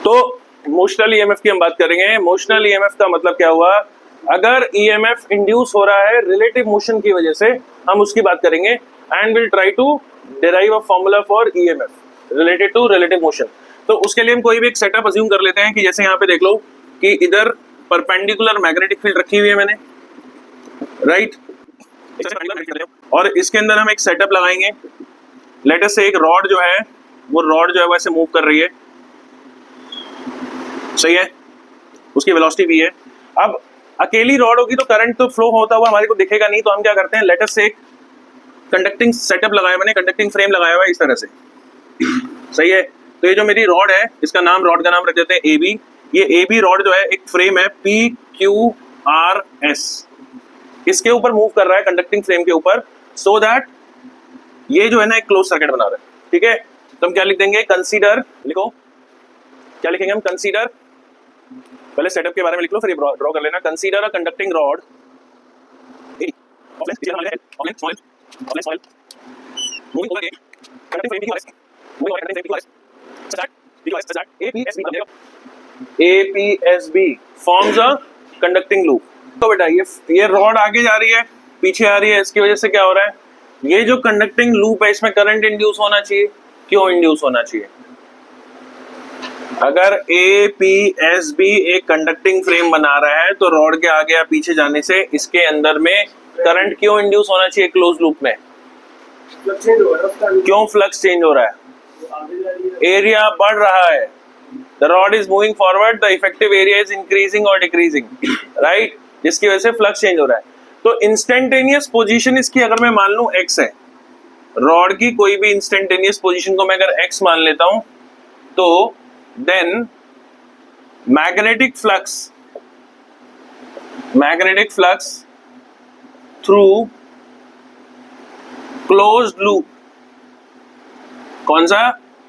तो motional EMF की हम बात करेंगे। मोशनल ईएमएफ का मतलब क्या हुआ, अगर ईएमएफ इंड्यूस हो रहा है रिलेटिव मोशन की वजह से, हम उसकी बात करेंगे and will try to derive a formula for EMF related to relative motion. तो उसके लिए हम कोई भी एक सेटअप अज्यूम कर लेते हैं कि जैसे यहाँ पे देख लो कि इधर परपेंडिकुलर मैग्नेटिक फील्ड रखी हुई है मैंने, राइट, और इसके अंदर हम एक सेटअप लगाएंगे। लेट अस से एक रॉड जो है वो रॉड जो है वैसे मूव कर रही है, सही है, उसकी वेलोसिटी भी है। अब अकेली रॉड होगी तो करंट तो फ्लो होता हुआ हमारे को दिखेगा नहीं, तो हम क्या करते हैं, लेट अस से एक कंडक्टिंग सेटअप लगाया मैंने, कंडक्टिंग फ्रेम लगाया हुआ है इस तरह से, सही है। तो ये जो मेरी रॉड है इसका नाम, रॉड का नाम रख देते हैं AB। ये AB रॉड जो है एक फ्रेम है PQRS, इसके ऊपर मूव कर रहा है कंडक्टिंग फ्रेम के ऊपर, सो दैट ये जो है ना एक क्लोज सर्किट बना रहा है, ठीक है। तो हम क्या लिख देंगे, कंसीडर, लिखो क्या लिखेंगे हम, कंसीडर, पहले सेटअप के बारे में लिख लो फिर ड्रॉ कर लेना। Consider a conducting rod APSB forms a conducting loop। तो बेटा ये रॉड आगे जा रही है, पीछे आ रही है, इसकी वजह से क्या हो रहा है, ये जो कंडक्टिंग लूप है इसमें करंट इंड्यूस होना चाहिए। क्यों इंड्यूस होना चाहिए, अगर APSB एक कंडक्टिंग फ्रेम बना रहा है तो रॉड के आगे या पीछे जाने से इसके अंदर में करंट क्यों इंड्यूस होना चाहिए क्लोज लूप में, क्यों फ्लक्स चेंज हो रहा है, एरिया बढ़ रहा है, the rod is moving forward, the effective area is increasing और डिक्रीजिंग, राइट, जिसकी वजह से फ्लक्स चेंज हो रहा है। तो इंस्टेंटेनियस पोजीशन इसकी अगर मैं मान लूं x है, रॉड की कोई भी इंस्टेंटेनियस पोजीशन को मैं अगर x मान लेता हूं, तो then magnetic flux through closed loop, कौन सा,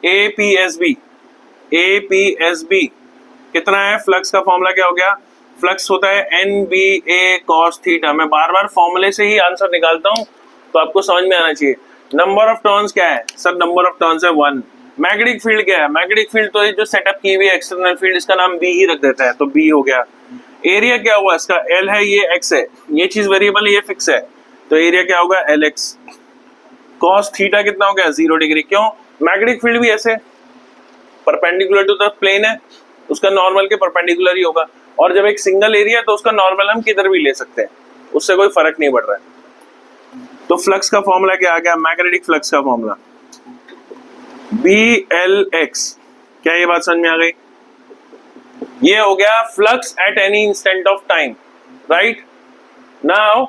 APSB कितना है, फ्लक्स का फॉर्मूला क्या हो गया, फ्लक्स होता है NBA cos थीटा। मैं बार बार फॉर्मूले से ही आंसर निकालता हूं तो आपको समझ में आना चाहिए। नंबर ऑफ टर्न्स क्या है सर, नंबर ऑफ टर्न्स है 1। मैग्नेटिक फील्ड क्या है, मैग्नेटिक फील्ड तो जो सेटअप की हुई एक्सटर्नल फील्ड, इसका नाम B ही रख देता है, तो B हो गया। एरिया क्या हुआ इसका, L है, ये X है, ये चीज वेरिएबल, ये फिक्स है, तो एरिया क्या होगा LX। cos थीटा कितना हो गया, 0 डिग्री। क्यों, मैग्नेटिक फील्ड भी ऐसे परपेंडिकुलर टू द प्लेन है, उसका नॉर्मल के परपेंडिकुलर ही होगा, और जब एक सिंगल एरिया है तो उसका नॉर्मल हम किधर भी ले सकते हैं, उससे कोई फर्क नहीं पड़ रहा है। तो फ्लक्स का फॉर्मूला क्या आ गया, मैग्नेटिक फ्लक्स का फॉर्मूला BLX। क्या ये बात समझ में आ गई, ये हो गया flux at any instant of time, right. Now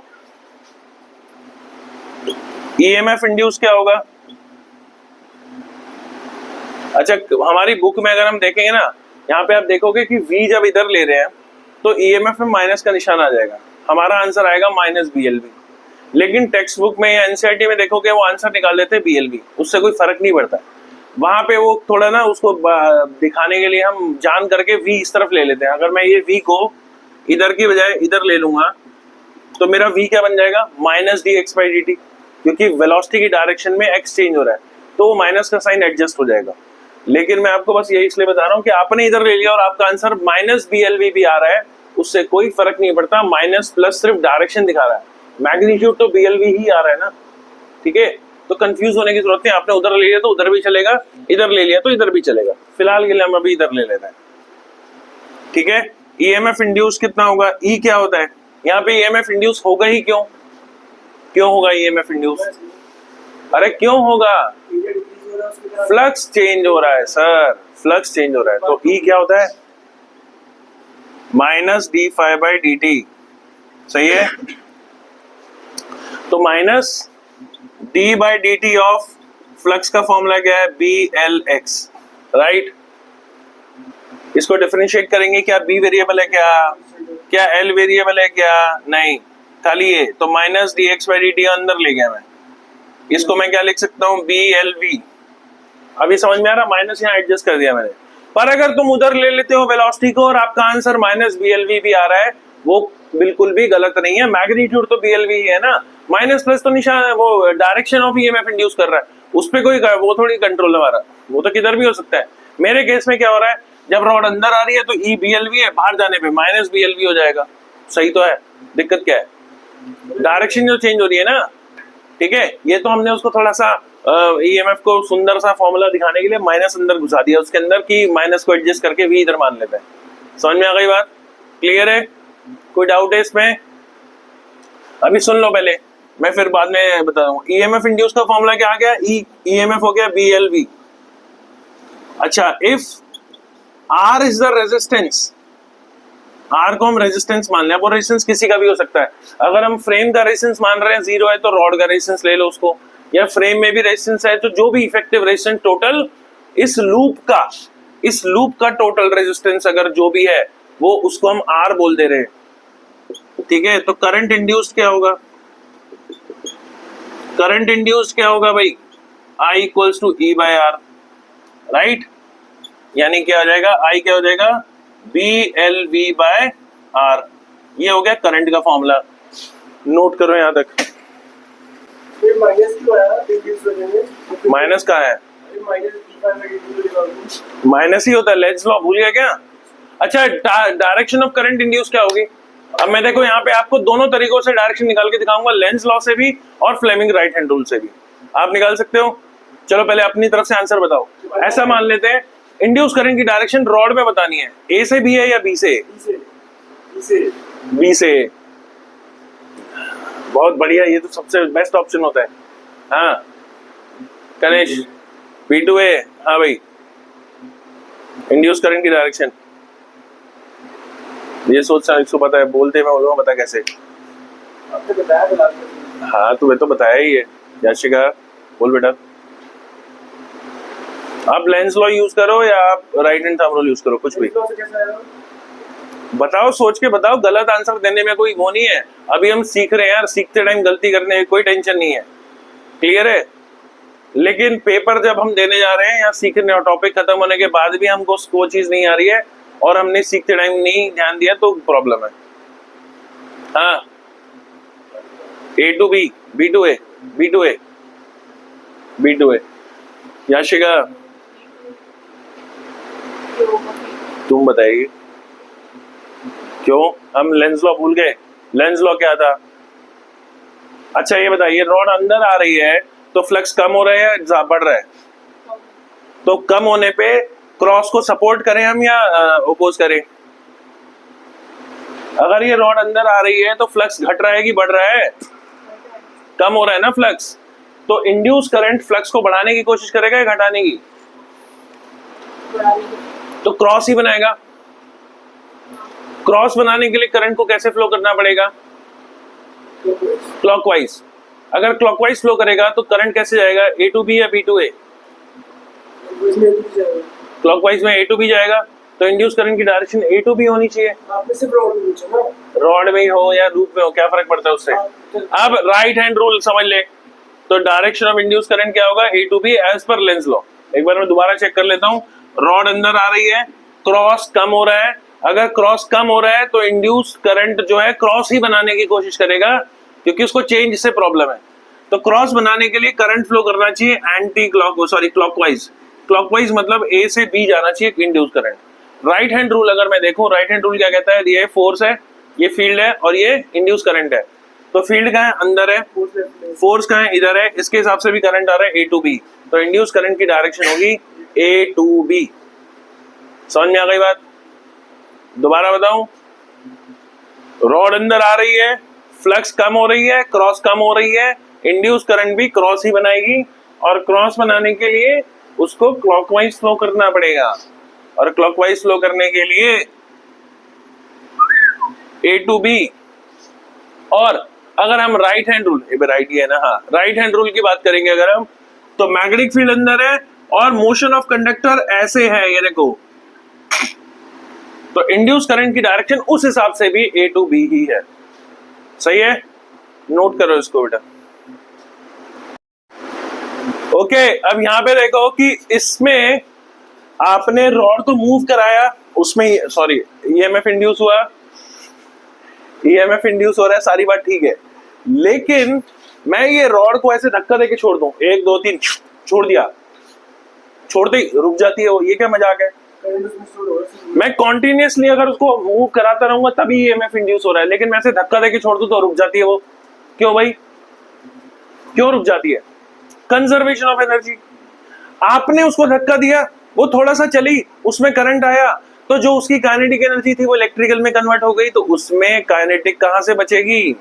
EMF induce क्या होगा, अच्छा हमारी बुक में अगर हम देखेंगे ना, यहाँ पे आप देखोगे कि V जब इधर ले रहे हैं तो EMF में माइनस का निशान आ जाएगा, हमारा आंसर आएगा -BLV। लेकिन टेक्स्ट बुक में या NCERT में देखोगे वो आंसर निकाल देते हैं BLV, उससे कोई फर्क नहीं पड़ता। वहां पे वो थोड़ा ना उसको दिखाने के लिए हम जान करके V इस तरफ ले लेते हैं। अगर मैं ये V को इधर की बजाय इधर ले लूंगा तो मेरा V क्या बन जाएगा, -dx/dt, क्योंकि वेलोसिटी की डायरेक्शन में x चेंज हो रहा है तो वो माइनस का साइन एडजस्ट हो जाएगा। लेकिन मैं आपको बस यही इसलिए बता रहा हूँ कि आपने इधर ले लिया और आपका आंसर -BLV भी आ रहा है, उससे कोई फर्क नहीं पड़ता, माइनस प्लस सिर्फ डायरेक्शन दिखा रहा है, मैग्नीट्यूड तो BLV ही आ रहा है ना, ठीक है। तो कंफ्यूज होने की जरूरत नहीं, आपने उधर ले लिया तो उधर भी चलेगा, इधर ले लिया तो इधर भी चलेगा। फिलहाल के लिए हम अभी इधर ले लेते हैं, ठीक है। EMF इंड्यूस कितना होगा, E क्या होता है, यहाँ पे EMF इंड्यूस होगा ही क्यों, क्यों होगा EMF इंड्यूस, अरे क्यों होगा, फ्लक्स चेंज हो रहा है सर, फ्लक्स चेंज हो रहा है, तो E क्या होता है, -dϕ/dt, सही है। तो -d/dt ऑफ फ्लक्स का फॉर्मूला क्या है, BLX, राइट। इसको डिफरेंशिएट करेंगे, क्या B वेरिएबल है, क्या L वेरिएबल है, क्या नहीं, खाली ये, तो -dx/dt अंदर ले गया मैं, इसको मैं क्या लिख सकता हूँ, BLV। अभी समझ में आ रहा, माइनस यहाँ एडजस्ट कर दिया मैंने। पर अगर तुम उधर ले लेते हो वेलोसिटी को और आपका आंसर -BLV भी आ रहा है, वो बिल्कुल भी गलत नहीं है, मैग्नीट्यूड तो BLV ही है ना, माइनस प्लस तो निशान है, वो डायरेक्शन ऑफ EMF इंड्यूस कर रहा है, उस पर कोई वो थोड़ी कंट्रोल हमारा, वो तो किधर भी हो सकता है। मेरे केस में क्या हो रहा है, जब रॉड अंदर आ रही है तो ई BLV है, बाहर जाने पे माइनस BLV हो जाएगा। सही तो है, दिक्कत क्या है? डायरेक्शन जो चेंज हो रही है ना, ठीक है। ये तो हमने उसको थोड़ा सा EMF को सुंदर सा फॉर्मूला दिखाने के लिए माइनस अंदर घुसा दिया उसके अंदर, कि माइनस को एडजस्ट करके V इधर मान लेते हैं। समझ में आ गई बात? क्लियर है? कोई डाउट है इसमें? अभी सुन लो पहले, मैं फिर बाद में बता दूं। EMF इंड्यूस का फॉर्मूला क्या आ गया? EMF हो गया BLV। अच्छा, if R is the resistance, R को हम रेजिस्टेंस मान लें। अब वो रेजिस्टेंस किसी का भी हो सकता है। अगर हम फ्रेम का रेजिस्टेंस मान रहे हैं 0 है तो रॉड का रेजिस्टेंस ले लो उसको, या फ्रेम में भी रेजिस्टेंस है तो जो भी इफेक्टिव रेजिस्टेंस टोटल इस लूप का टोटल रेजिस्टेंस अगर जो भी है वो उसको हम R बोल दे रहे हैं, ठीक है। तो करंट इंड्यूस्ड क्या होगा? करंट इंड्यूस्ड क्या होगा भाई? I equals to E by R, right. यानी क्या हो जाएगा? I क्या हो जाएगा? BLV by R। ये हो गया करंट का फॉर्मूला। नोट करो यहां तक। माइनस का है, माइनस ही होता है। लेंज लॉ भूल गया क्या? अच्छा, डायरेक्शन ऑफ करंट इंड्यूस क्या होगी? अब मैं देखो यहाँ पे आपको दोनों तरीकों से डायरेक्शन निकाल के दिखाऊंगा, लेंज लॉ से भी और फ्लेमिंग राइट हैंड रूल से भी आप निकाल सकते हो। चलो पहले अपनी तरफ से आंसर बताओ। ऐसा मान लेते हैं इंड्यूस करंट की डायरेक्शन रॉड में बतानी है, A से B है या B से? B से। बहुत बढ़िया, ये तो सबसे बेस्ट ऑप्शन होता है। हाँ कनेश, B2A। हाँ भाई, इंड्यूस करंट की डायरेक्शन ये सोच इसको पता है, बोलते मैं बोलूँगा पता कैसे। हाँ तुम्हें तो बताया ही है। याशिका बोल बेटा, आप लेंस लॉ यूज करो या आप right hand thumb rule use करो, कुछ भी बताओ, सोच के बताओ। गलत आंसर देने में कोई वो नहीं है। अभी हम सीख रहे हैं यार, सीखते टाइम गलती करने में कोई टेंशन नहीं है। क्लियर है? लेकिन पेपर जब हम देने जा रहे हैं या सीखने और टॉपिक खत्म होने के बाद भी हमको वो चीज नहीं आ रही है और हमने सीखते टाइम नहीं ध्यान दिया तो प्रॉब्लम है। हाँ, A to B, B to A, B to A, B to A। Yashika तुम बताइए क्यों हम लेंस लॉ भूल गए? लेंस लॉ क्या था? अच्छा ये बताइए, रॉड अंदर आ रही है तो फ्लक्स कम हो रहा है या बढ़ रहा है? तो कम होने पे क्रॉस को सपोर्ट करें हम या ओपोज करें? अगर ये रॉड अंदर आ रही है तो फ्लक्स घट रहा है कि बढ़ रहा है? कम हो रहा है ना फ्लक्स। तो इंड्यूस करंट फ्लक्स को बढ़ाने की कोशिश करेगा या घटाने की? तो क्रॉस ही बनाएगा। क्रॉस बनाने के लिए करंट को कैसे फ्लो करना पड़ेगा? क्लॉकवाइज। अगर क्लॉकवाइज फ्लो करेगा तो करंट कैसे जाएगा? A to B या B to A? क्लॉकवाइज में A to B जाएगा, तो इंड्यूस करंट की डायरेक्शन A to B होनी चाहिए। रॉड में हो या लूप में हो, क्या फर्क पड़ता है उससे? अब राइट हैंड रूल समझ ले, तो डायरेक्शन ऑफ इंड्यूस करंट क्या होगा? A to B as per Lenz law. एक बार मैं दोबारा चेक कर लेता हूँ। रॉड अंदर आ रही है, क्रॉस कम हो रहा है। अगर क्रॉस कम हो रहा है तो इंड्यूस करंट जो है क्रॉस ही बनाने की कोशिश करेगा, क्योंकि उसको चेंज से प्रॉब्लम है। तो क्रॉस बनाने के लिए करंट फ्लो करना चाहिए क्लॉकवाइज। क्लॉकवाइज मतलब A से B जाना चाहिए induce current. Right hand rule अगर मैं देखूं, राइट हैंड रूल क्या कहता है? ये फोर्स है, ये फील्ड है और ये इंड्यूस करंट है। तो फील्ड कहाँ है? अंदर है। फोर्स कहाँ है? इधर है। इसके हिसाब से भी करंट आ रहा है A to B, तो इंड्यूस करंट की डायरेक्शन होगी A to B। समझ में आ गई बात? दोबारा बताऊं, रॉड अंदर आ रही है, फ्लक्स कम हो रही है, क्रॉस कम हो रही है, इंड्यूस करंट भी क्रॉस ही बनाएगी, और क्रॉस बनाने के लिए उसको क्लॉकवाइज फ्लो करना पड़ेगा, और क्लॉकवाइज फ्लो करने के लिए A to B। और अगर हम राइट हैंड रूल, राइट ही है ना, हाँ राइट हैंड रूल की बात करेंगे अगर हम, तो मैग्नेटिक फील्ड अंदर है और मोशन ऑफ कंडक्टर ऐसे है, ये देखो, तो इंड्यूस करंट की डायरेक्शन उस हिसाब से भी A to B ही है। सही है? नोट करो इसको बेटा। ओके, अब यहां पे देखो कि इसमें आपने रॉड को मूव कराया, उसमें सॉरी EMF इंड्यूस हुआ, EMF इंड्यूस हो रहा है, सारी बात ठीक है। लेकिन मैं ये रॉड को ऐसे धक्का देके छोड़ दूं, 1 2 3 छोड़ दिया, छोड़ते ही रुक जाती है वो, ये क्या मजाक है? मैं कॉन्टिन्यूसली अगर उसको मूव कराता रहूंगा तभी ईएमएफ इंड्यूस हो रहा है, लेकिन मैं ऐसे धक्का देके छोड़ दूं तो रुक जाती है वो। क्यों भाई, क्यों रुक जाती है? Conservation of energy. आपने उसको धक्का दिया, वो थोड़ा सा चली, उसमें करंट आया, तो जो उसकी काइनेटिक एनर्जी थी वो इलेक्ट्रिकल में कन्वर्ट हो गई, तो उसमें काइनेटिक कहां से बचेगी?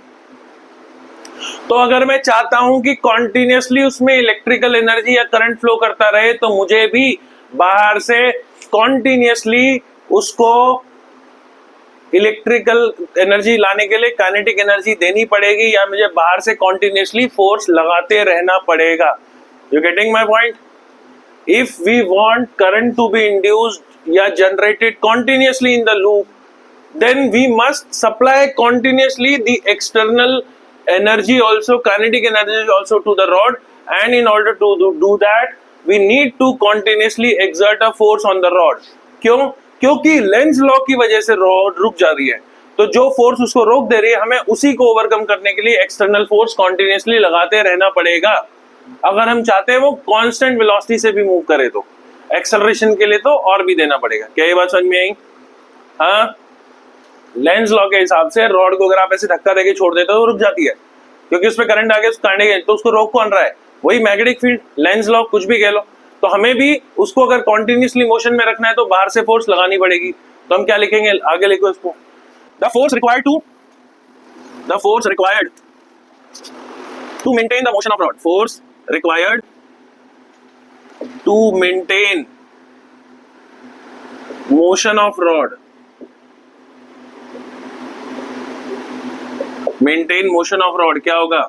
तो अगर मैं चाहता हूं कि कॉन्टिन्यूसली उसमें इलेक्ट्रिकल एनर्जी या करंट फ्लो करता रहे, तो मुझे भी बाहर से कॉन्टिन्यूसली उसको इलेक्ट्रिकल एनर्जी लाने के लिए काइनेटिक एनर्जी देनी पड़ेगी, या मुझे बाहर से कॉन्टिन्यूसली फोर्स लगाते रहना पड़ेगा। You getting my point? If we want current to be induced या generated continuously in the loop, then we must supply continuously the external energy also, kinetic energy also to the rod, and in order to do that we need to continuously exert a force on the rod. क्यों? क्योंकि Lenz law की वजह से rod रुक जा रही है, तो जो फोर्स उसको रोक दे रही है, हमें उसी को ओवरकम करने के लिए एक्सटर्नल फोर्स कॉन्टिन्यूसली लगाते रहना पड़ेगा। अगर हम चाहते हैं वो कांस्टेंट वेलोसिटी से भी मूव करे, तो एक्सेलरेशन के लिए तो और भी देना पड़ेगा। क्या ये बात समझ में आई? हाँ, लेंज लॉ के हिसाब से रॉड को अगर आप ऐसे धक्का देके छोड़ देते हो तो रुक जाती है, क्योंकि उसमें करंट आ गया, तो उसको रोक कौन रहा है? वही मैग्नेटिक फील्ड, लेंज लॉ, कुछ भी कह लो। तो हमें भी उसको अगर कॉन्टिन्यूसली मोशन में रखना है तो बाहर से फोर्स लगानी पड़ेगी। तो हम क्या लिखेंगे? आगे लिखो इसको, the force required to maintain the motion of rod, force required to maintain motion of rod, maintain motion of rod क्या होगा?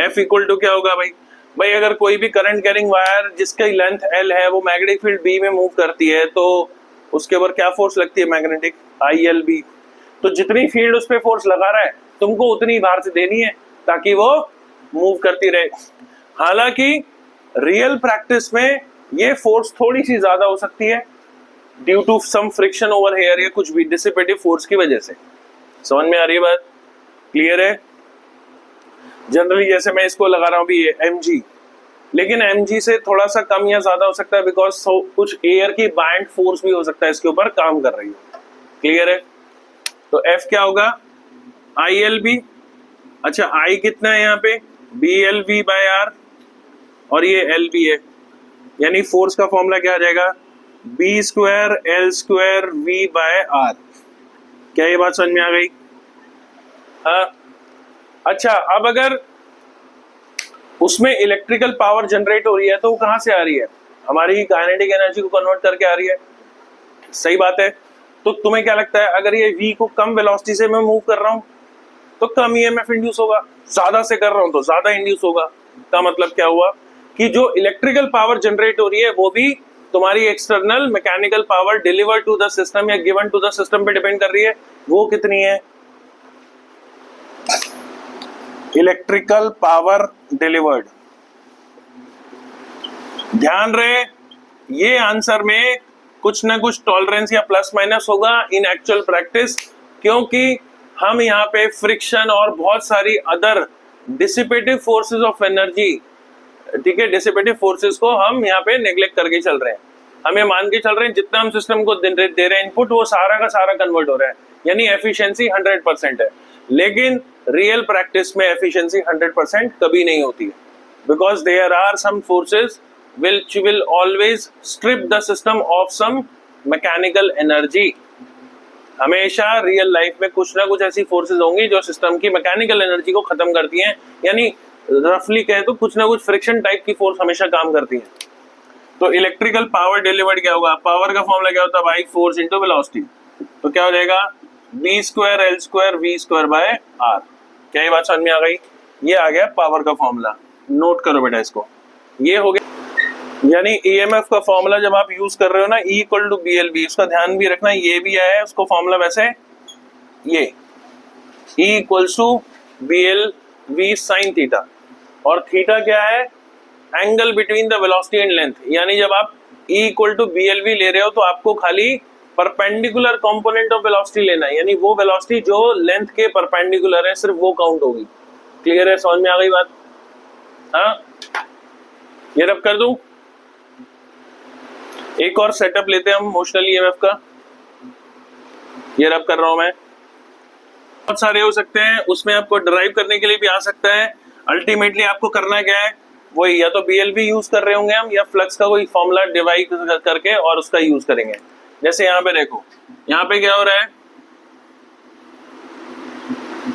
F इक्वल टू क्या होगा भाई? भाई अगर कोई भी करंट कैरिंग वायर जिसकी लेंथ L है वो मैग्नेटिक फील्ड B में मूव करती है, तो उसके ऊपर क्या फोर्स लगती है? Magnetic ILB। तो जितनी फील्ड उस पर फोर्स लगा रहा है तुमको उतनी बाहर से देनी है ताकि वो मूव करती रहे। हालांकि रियल प्रैक्टिस में ये फोर्स थोड़ी सी ज्यादा हो सकती है due to some friction over here या कुछ भी डिसिपेटिव फोर्स की वजह से। समझ में आ रही है बात? क्लियर है? जनरली जैसे मैं इसको लगा रहा हूँ अभी mg, लेकिन mg से थोड़ा सा कम या ज्यादा हो सकता है, बिकॉज कुछ एयर की बाइंड फोर्स भी हो सकता है इसके ऊपर काम कर रही है। क्लियर है? तो F क्या होगा? ILB। अच्छा, I कितना है यहाँ पे? BLV बाय R, और ये LB है, यानी फोर्स का फॉर्मूला क्या आ जाएगा? B square L square V by R। क्या ये बात समझ में आ गई? हाँ। अच्छा, अब अगर उसमें इलेक्ट्रिकल पावर जनरेट हो रही है तो वो कहां से आ रही है? हमारी काइनेटिक एनर्जी को कन्वर्ट करके आ रही है। सही बात है। तो तुम्हें क्या लगता है, अगर ये V को कम वेलोसिटी से मैं मूव कर रहा हूं तो कम ईएमएफ इंड्यूस होगा, ज्यादा से कर रहा हूं तो ज्यादा इंड्यूस होगा। का मतलब क्या हुआ कि जो इलेक्ट्रिकल पावर जनरेट हो रही है वो भी तुम्हारी external mechanical power deliver to the system या गिवन टू द सिस्टम पे डिपेंड कर रही है। वो कितनी है? Electrical power delivered. ध्यान रहे, ये आंसर में कुछ ना कुछ टॉलरेंस या प्लस माइनस होगा इन एक्चुअल प्रैक्टिस, क्योंकि हम यहाँ पे फ्रिक्शन और बहुत सारी other dissipative forces of energy, ठीक है, डिसिपेटिव फोर्सेस को हम यहाँ पे नेग्लेक्ट करके चल रहे हैं। हमें मान के चल रहे हैं जितना हम सिस्टम को दे रहे हैं इनपुट, वो सारा का सारा कन्वर्ट हो रहा है, यानी एफिशिएंसी 100% है। लेकिन रियल प्रैक्टिस में एफिशिएंसी 100% कभी नहीं होती है, because there are some forces which will always strip the system of some mechanical energy। हमेशा रियल लाइफ में कुछ ना कुछ ऐसी फोर्सेस होंगी जो सिस्टम की मैकेनिकल एनर्जी को खत्म करती हैं, यानी रफली कहे तो कुछ ना कुछ फ्रिक्शन टाइप की फोर्स हमेशा काम करती है। तो इलेक्ट्रिकल पावर डिलीवर्ड क्या होगा? पावर का फॉर्मूला क्या होता है भाई? Force into velocity. तो क्या हो जाएगा? B square L square V square by R। क्या ये बात समझ में आ गई? ये आ गया पावर का फॉर्मूला। नोट करो बेटा इसको, ये हो गया। यानी ईएमएफ का फॉर्मूला जब आप यूज कर रहे हो ना, E इक्वल टू BLV, उसका ध्यान भी रखना, ये भी आया है उसको फॉर्मूला वैसे, ये E equals to BLV sine theta, और थीटा क्या है? Angle between the velocity and length. यानी जब आप E इक्वल टू BLV ले रहे हो तो आपको खाली परपेंडिकुलर कंपोनेंट ऑफ वेलोसिटी लेना है, यानी वो वेलोसिटी जो लेंथ के परपेंडिकुलर है, सिर्फ वो काउंट होगी। क्लियर है? समझ में आ गई बात? हाँ, ये रब कर दूं। एक और सेटअप लेते हैं हम मोशनल ईएमएफ का, ये रब कर रहा हूं मैं। बहुत सारे हो सकते हैं, उसमें आपको ड्राइव करने के लिए भी आ सकता है। अल्टीमेटली आपको करना क्या है, वही या तो बीएलबी यूज कर रहे होंगे हम, या फ्लक्स का कोई फॉर्मूला डिवाइड करके और उसका यूज करेंगे। जैसे यहाँ पे देखो, यहाँ पे क्या हो रहा है,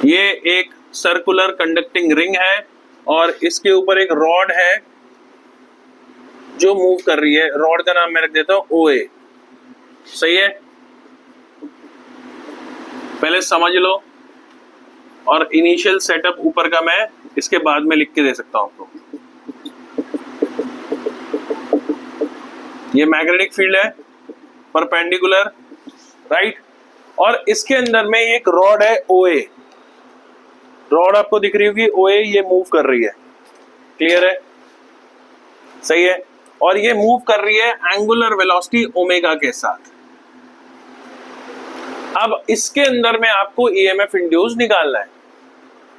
ये एक सर्कुलर कंडक्टिंग रिंग है और इसके ऊपर एक रॉड है जो मूव कर रही है। रॉड का नाम मैं रख देता हूं OA। सही है, पहले समझ लो, और इनिशियल सेटअप ऊपर का मैं इसके बाद में लिख के दे सकता हूं आपको। ये मैग्नेटिक फील्ड है, परपेंडिकुलर, राइट, और इसके अंदर में एक रॉड है OA। रॉड आपको दिख रही होगी OA, ये मूव कर रही है। क्लियर है, सही है, और ये मूव कर रही है एंगुलर वेलोसिटी ओमेगा के साथ। अब इसके अंदर में आपको ईएमएफ इंड्यूस निकालना है।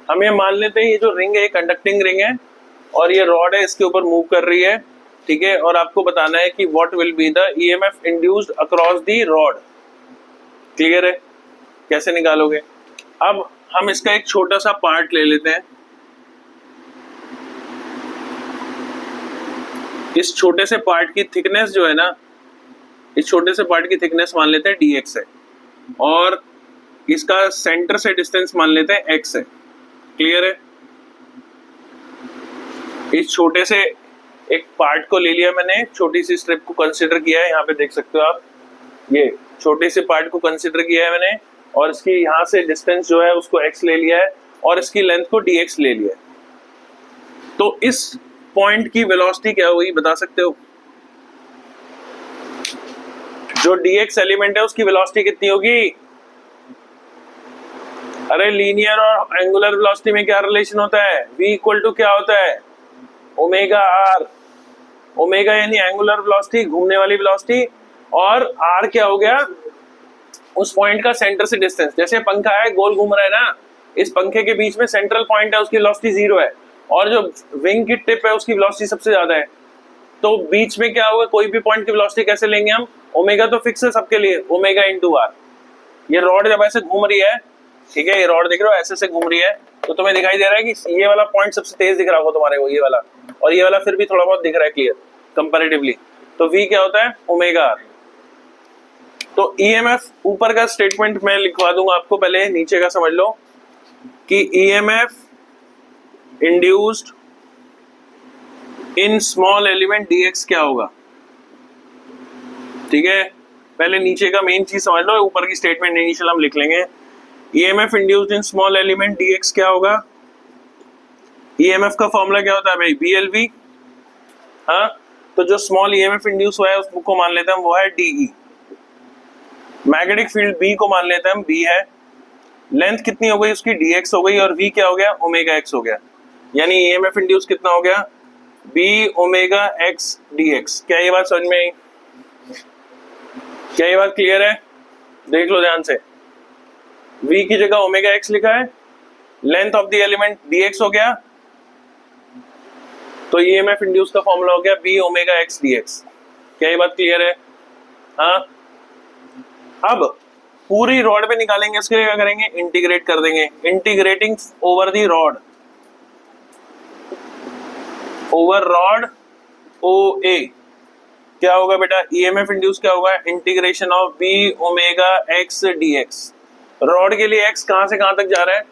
हम ये मान लेते हैं ये जो रिंग है, ये कंडक्टिंग रिंग है और ये रॉड है, इसके ऊपर मूव कर रही है, ठीक है, और आपको बताना है कि what will be the EMF induced across the rod. Clear है, कैसे निकालोगे। अब हम इसका एक छोटा सा पार्ट ले लेते हैं। इस छोटे से पार्ट की थिकनेस जो है ना, इस छोटे से पार्ट की थिकनेस मान लेते हैं dx है, और इसका सेंटर से डिस्टेंस मान लेते हैं x है। क्लियर है, इस छोटे से एक पार्ट को ले लिया मैंने, छोटी सी स्ट्रिप को कंसीडर किया है, यहाँ पे देख सकते हो आप, ये छोटे से पार्ट को कंसीडर किया है मैंने, और इसकी यहाँ से डिस्टेंस जो है उसको x ले लिया है और इसकी लेंथ को dx ले लिया है। तो इस पॉइंट की वेलोसिटी क्या होगी बता सकते हो? जो dx एलिमेंट है उसकी वेलोसिटी कितनी होगी? अरे लीनियर और एंगुलर वेलोसिटी में क्या रिलेशन होता है? v इक्वल टू क्या होता है? Omega r। ओमेगा यानी एंगुलर वेलोसिटी, घूमने वाली वेलोसिटी, और r क्या हो गया? उस पॉइंट का सेंटर से डिस्टेंस। जैसे पंखा है, गोल घूम रहा है ना, इस पंखे के बीच में सेंट्रल पॉइंट है, उसकी वेलोसिटी 0 है, और जो विंग की टिप है उसकी वेलोसिटी सबसे ज्यादा है। तो बीच में क्या होगा, कोई भी पॉइंट की वेलोसिटी कैसे लेंगे हम? ओमेगा तो फिक्स है सबके लिए, ओमेगा इंटू आर। ये रॉड जब ऐसे घूम रही है, ठीक है, ये रॉड देख रहे हो ऐसे से घूम रही है, तो तुम्हें दिखाई दे रहा है कि ये वाला पॉइंट सबसे तेज दिख रहा होगा तुम्हारे को, ये वाला, और ये वाला फिर भी थोड़ा बहुत दिख रहा है क्लियर कंपैरेटिवली। तो v क्या होता है? Omega are. तो ईएमएफ ऊपर का स्टेटमेंट मैं लिखवा दूंगा आपको, पहले नीचे का समझ लो कि EMF induced in small element dx क्या होगा। ठीक है, पहले नीचे का मेन चीज समझ लो, ऊपर की स्टेटमेंट इनिशियल हम लिख लेंगे। EMF induced in small element dx क्या होगा? ईएमएफ का फॉर्मूला क्या होता है भाई? BLV। हाँ, तो जो स्मॉल ईएमएफ इंड्यूस हुआ है उसको मान लेते हैं हम, वो है DE। मैग्नेटिक फील्ड B को मान लेते हैं हम, B है। लेंथ कितनी हो गई उसकी? dx हो गई, और v क्या हो गया? ओमेगा x हो गया। यानी ईएमएफ इंड्यूस कितना हो गया? b omega x dx। क्या ये बात समझ में आई? क्या ये बात क्लियर है? देख लो ध्यान से, v की जगह ओमेगा x लिखा है, length of the element dx हो गया, तो ईएमएफ इंड्यूस का फॉर्मूला हो गया b ओमेगा x dx। क्या ये बात क्लियर है? हाँ, अब पूरी रॉड पे निकालेंगे, इसके लिए क्या करेंगे? इंटीग्रेट कर देंगे। Integrating over the rod, over rod OA क्या होगा बेटा? ईएमएफ इंड्यूस क्या होगा? Integration of b omega x dx। Rod के लिए x कहां से कहां तक जा रहा है?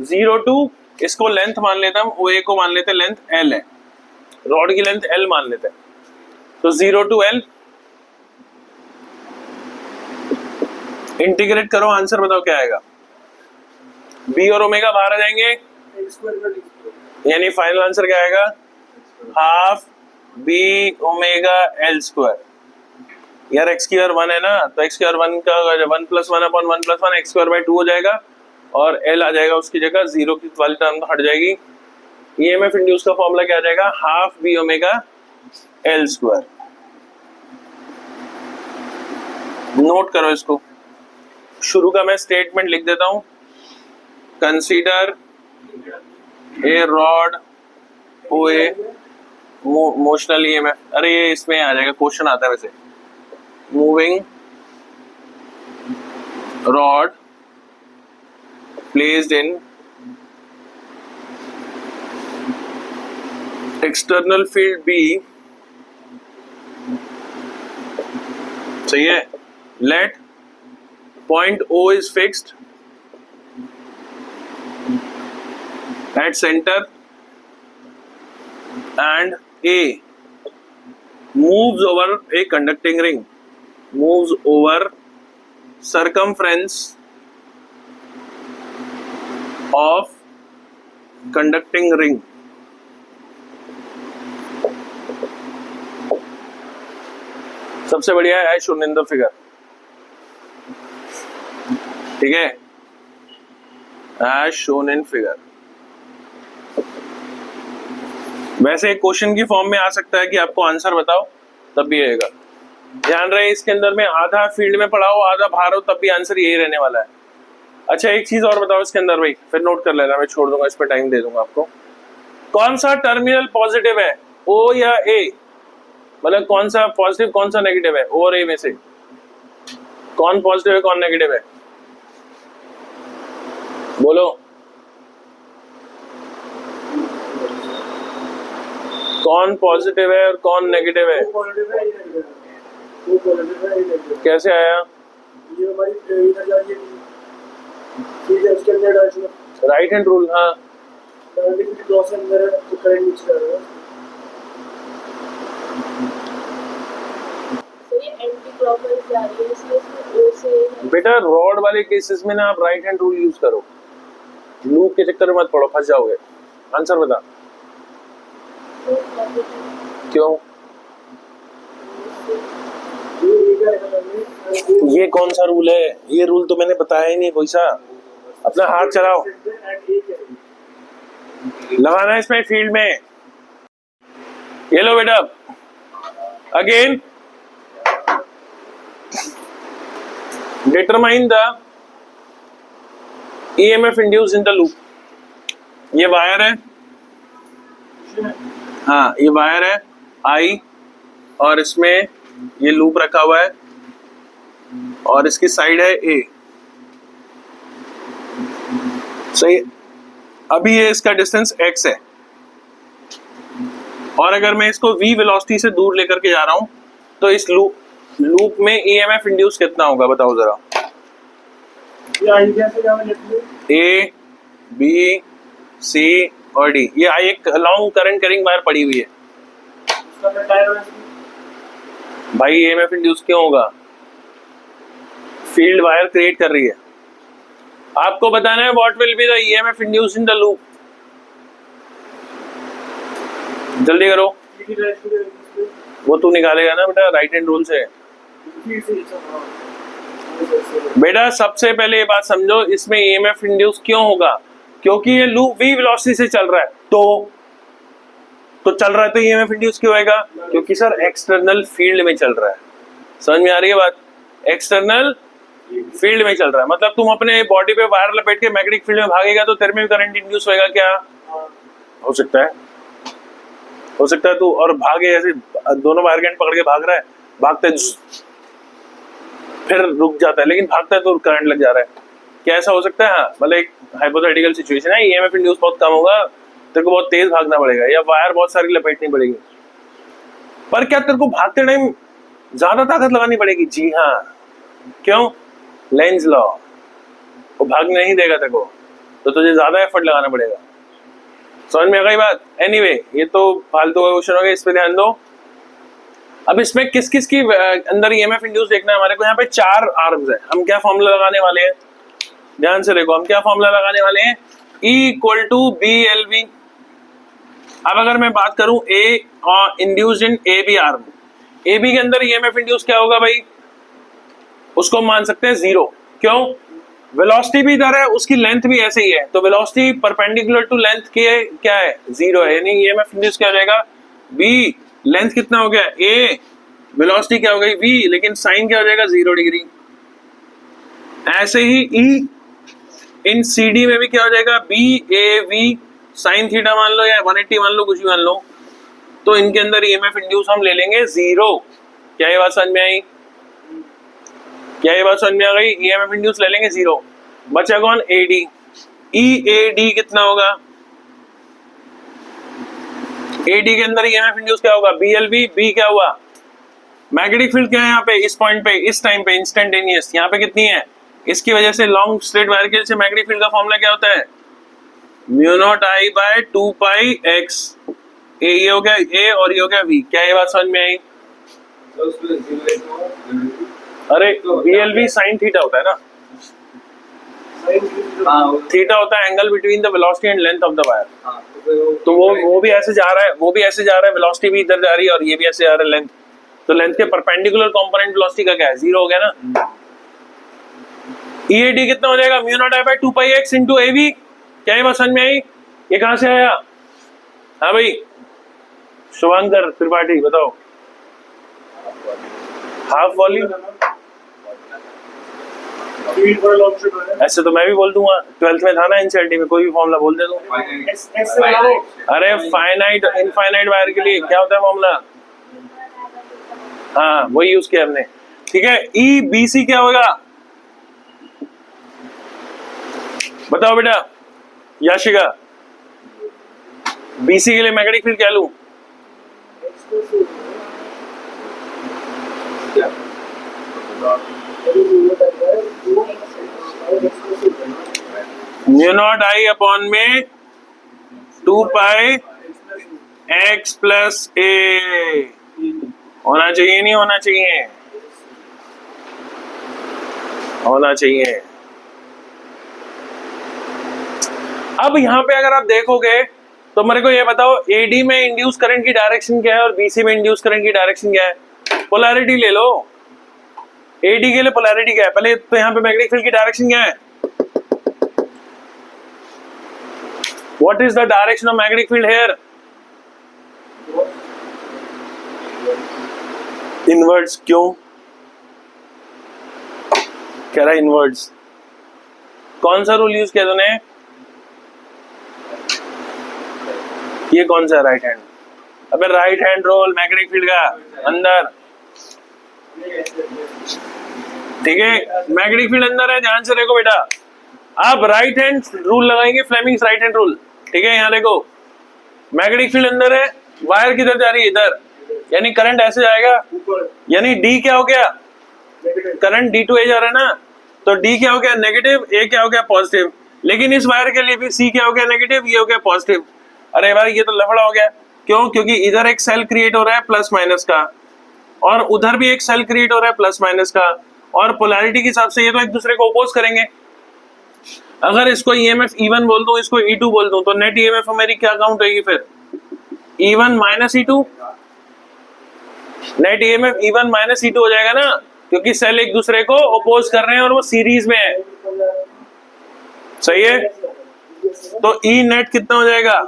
0 टू, इसको लेंथ मान लेते हम, OA को मान लेते लेंथ L है, रॉड की लेंथ L मान लेते हैं, तो 0 टू L। इंटीग्रेट करो, आंसर बताओ क्या आएगा? b और ओमेगा बाहर आ जाएंगे, यानी फाइनल आंसर क्या आएगा? Half b omega L square. यार x स्क्वायर 1 है ना, तो x स्क्वायर 1 का 1 + 1 अपॉन 1 + 1 x स्क्वायर बाय 2 हो जाएगा, और L आ जाएगा उसकी जगह, 0 की वाली टर्म हट जाएगी। ईएमएफ इंड्यूस का फॉर्मूला क्या आ जाएगा? Half b omega L square. Note करो इसको, शुरू का मैं स्टेटमेंट लिख देता हूं। Consider a rod OA motional EMF, अरे ये इसमें आ जाएगा, क्वेश्चन आता है वैसे। Moving rod placed in external field B, सही है, let point O is fixed at center and A moves over a conducting ring, moves over circumference of conducting ring. सबसे बढ़िया है शोन इन द फिगर, ठीक है, as shown in figure. वैसे एक question की फॉर्म में आ सकता है कि आपको आंसर बताओ, तब भी रहेगा। ध्यान रहे इसके अंदर में आधा फील्ड में पढ़ा हो आधा बाहर हो, तब भी आंसर यही रहने वाला है। अच्छा एक चीज और बताओ इसके अंदर भाई, फिर नोट कर लेना, मैं छोड़ दूंगा, इस पर टाइम दे दूंगा आपको। कौन सा टर्मिनल पॉजिटिव है, O या A? मतलब कौन सा पॉजिटिव कौन सा नेगेटिव है, O और A में से कौन पॉजिटिव है कौन नेगेटिव है, बोलो। कौन पॉजिटिव है और कौन नेगेटिव है? कैसे आया? राइट हैंड रूल, हाँ। बेटा रॉड वाले केसेस में ना आप राइट हैंड रूल यूज करो, लूप के चक्कर में मत पड़ो, फंस जाओगे। आंसर बता। क्यों? ये कौन सा रूल है? ये रूल तो मैंने बताया ही नहीं कोई सा। अपना हाथ चलाओ, लगाना है इसमें फील्ड में। ये लो बेटा, again determine the EMF induce in the loop. ये वायर है, हाँ ये वायर है I, और इसमें ये लूप रखा हुआ है और इसकी साइड है A, सही। अभी ये इसका डिस्टेंस x है, और अगर मैं इसको v वेलोसिटी से दूर लेकर के जा रहा हूं तो इस लूप में EMF इंड्यूस कितना होगा बताओ जरा। A, B, C और D, ये एक लॉन्ग करंट कैरिंग वायर पड़ी हुई है भाई। EMF इंड्यूस क्यों होगा? फील्ड वायर क्रिएट कर रही है। आपको बताना है what will be the EMF induce in the loop. जल्दी करो, वो तू निकालेगा ना बेटा राइट हैंड रूल से। बेटा सबसे पहले ये बात समझो, इसमें EMF इंड्यूस क्यों होगा? क्योंकि ये लूप v वेलोसिटी से चल रहा है, तो चल रहा है तो EMF इंड्यूस क्यों होगा? क्योंकि सर एक्सटर्नल फील्ड में चल रहा है। समझ में आ रही है बात? एक्सटर्नल फील्ड में चल रहा है, मतलब तुम अपने बॉडी पे वायर लपेट के मैग्नेटिक फील्ड में भागेगा तो तेरे में भी करंट इंड्यूस होएगा क्या? हो सकता है, हो सकता है तू और भागे, ऐसे दोनों वायर के एंड पकड़ के भाग रहा है, भागते फिर रुक जाता है, लेकिन भागता है तो करंट लग जा रहा है, क्या ऐसा हो सकता है? हाँ, मतलब एक हाइपोथेटिकल सिचुएशन है। EMF इंड्यूस बहुत कम होगा, तेरे को बहुत तेज भागना पड़ेगा या वायर बहुत सारी लपेटनी पड़ेगी। पर क्या तेरे को भागते टाइम ज्यादा ताकत लगानी पड़ेगी? जी हाँ। क्यों? लेंज लॉ, वो भागने नहीं देगा तेरे को, तो तुझे ज्यादा एफर्ट लगाना पड़ेगा। समझ में आ गई बात? एनीवे, ये तो फालतू का क्वेश्चन हो गया, इस पे ध्यान दो। अब इसमें किस किस की अंदर EMF इंड्यूस देखना है हमारे को। यहाँ पे 4 आर्म्स है, हम क्या फॉर्मूला लगाने वाले हैं? ध्यान से देखो, हम क्या फॉर्मूला लगाने वाले हैं? E = BLV। अब अगर मैं बात करूं A induced in AB arm, AB के अंदर EMF इंड्यूस क्या होगा भाई? उसको मान सकते हैं 0। क्यों? वेलोसिटी भी इधर है, उसकी लेंथ भी ऐसे ही है, तो वेलोसिटी परपेंडिकुलर टू लेंथ के क्या है? 0 है, यानी EMF इंड्यूस क्या हो जाएगा? B, लेंथ कितना हो गया? A, वेलोसिटी क्या हो गई? V, लेकिन साइन क्या हो जाएगा? 0 डिग्री। ऐसे ही E इन CD में भी क्या हो जाएगा? BAV साइन थीटा मान लो या 180 मान लो, कुछ भी मान लो, तो इनके अंदर ईएमएफ इंड्यूस हम ले लेंगे 0। क्या ये बात समझ में आई? क्या ये बात समझ में आ गई? ईएमएफ इंड्यूस ले लेंगे 0। बचा कौन? एडी। ईएडी कितना होगा? एडी के अंदर ईएमएफ इंड्यूस क्या होगा? बीएलबी। बी क्या हुआ? मैग्नेटिक फील्ड क्या है यहाँ पे इस पॉइंट पे, इस टाइम पे इंस्टेंटेनियस यहाँ पे कितनी है? इसकी वजह से लॉन्ग स्ट्रेट वायर के लिए मैग्नेटिक फील्ड का फॉर्मूला क्या होता है? म्यू नॉट आई बाय 2 पाई एक्स। ये हो गया ए और ये हो गया वी। क्या ये बात समझ में आई? अरे बीएलबी साइन थीटा होता है ना, थीटा होता है angle between the velocity and length of the wire. तो वो भी ऐसे जा रहा है, वो भी ऐसे जा रहा है, वेलोसिटी भी इधर जा रही है और ये भी ऐसे जा रहा है लेंथ। तो लेंथ के परपेंडिकुलर कंपोनेंट वेलोसिटी का क्या है? 0 हो गया ना। ईएडी कितना हो जाएगा? म्यू नॉट आई बाय 2 पाई एक्स इनटू एवी। क्या ये बात समझ में आई? ये कहां से आया? हाँ भाई शुभांकर त्रिपाठी बताओ। हाफ वॉल्यूम ऐसे तो मैं भी बोल दूंगा, 12th में था ना एनसीईआरटी में, कोई भी फॉर्मूला बोल दे दूं। अरे फाइनाइट इनफाइनाइट वायर के लिए क्या होता है फॉर्मूला? हाँ वही यूज किया हमने। ठीक है, ई बी सी क्या होगा बताओ बेटा याशिका? बीसी के लिए मैग्नेटिक फील्ड क्या लूं? म्यू नॉट आई अपॉन में 2 पाई एक्स प्लस ए। होना चाहिए नहीं होना चाहिए? होना चाहिए। अब यहाँ पे अगर आप देखोगे तो मेरे को ये बताओ, एडी में इंड्यूस करंट की डायरेक्शन क्या है और बीसी में इंड्यूस करंट की डायरेक्शन क्या है? पोलैरिटी ले लो। एडी के लिए पोलैरिटी क्या है? पहले तो यहाँ पे मैग्नेटिक फील्ड की डायरेक्शन क्या है? What is the direction of magnetic field here? Inwards. क्यों कह रहा है इनवर्ड्स? कौन सा रूल यूज किया तूने? ये कौन सा राइट हैंड? अबे right hand rule magnetic field का अंदर। ठीक है, मैग्नेटिक फील्ड अंदर है, ध्यान से देखो बेटा। आप राइट हैंड रूल लगाएंगे, फ्लेमिंग्स राइट हैंड रूल। ठीक है, यहाँ देखो मैग्नेटिक फील्ड अंदर है, वायर किधर जा रही है? इधर। यानी करंट ऐसे जाएगा, यानी डी क्या हो गया? करंट डी टू ए जा रहा है ना, तो डी क्या हो गया? नेगेटिव, ए क्या हो गया? पॉजिटिव। लेकिन इस वायर के लिए भी सी क्या हो गया? नेगेटिव, ये हो गया पॉजिटिव। अरे भाई ये तो लफड़ा हो गया। क्यों? क्योंकि इधर एक सेल क्रिएट हो रहा है प्लस माइनस का, और उधर भी एक सेल क्रिएट हो रहा है प्लस माइनस का, और पोलैरिटी के हिसाब से ये तो एक दूसरे को अपोज करेंगे। अगर इसको ईएमएफ E1 बोल दूं, इसको E2 बोल दूं, तो नेट ईएमएफ मेरी क्या काउंट होगी फिर? E1 minus E2। Net EMF E1 minus E2 हो जाएगा ना, क्योंकि सेल एक दूसरे को अपोज कर रहे हैं और वो सीरीज में है। सही है? तो ई नेट कितना हो जाएगा?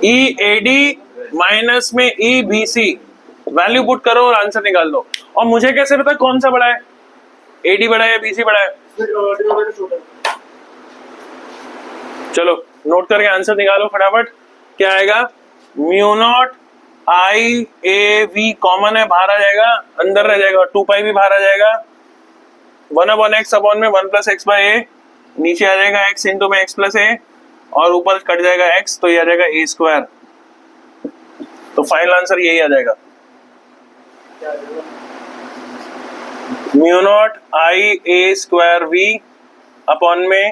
ई एडी माइनस में E B C. Value put करो और आंसर निकाल दो। और मुझे कैसे पता कौन सा बड़ा है? एडी बड़ा है, बीसी बड़ा है? चलो नोट करके आंसर निकालो फटाफट। क्या आएगा? Mu naught I A V common है, बाहर आ जाएगा, अंदर रह जाएगा। 2 पाई भी बाहर आ जाएगा। 1 अपॉन एक्स अपॉन में 1 प्लस एक्स बाय ए, नीचे आ जाएगा एक्स इंटू में एक्स प्लस ए, और ऊपर कट जाएगा एक्स, तो ये आ जाएगा ए स्क्वायर। तो फाइनल आंसर यही आ जाएगा, mu naught I a square V upon में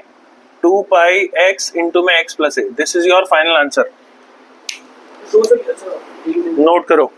2 पाई एक्स इंटू में x plus a. This is your final answer. Note करो।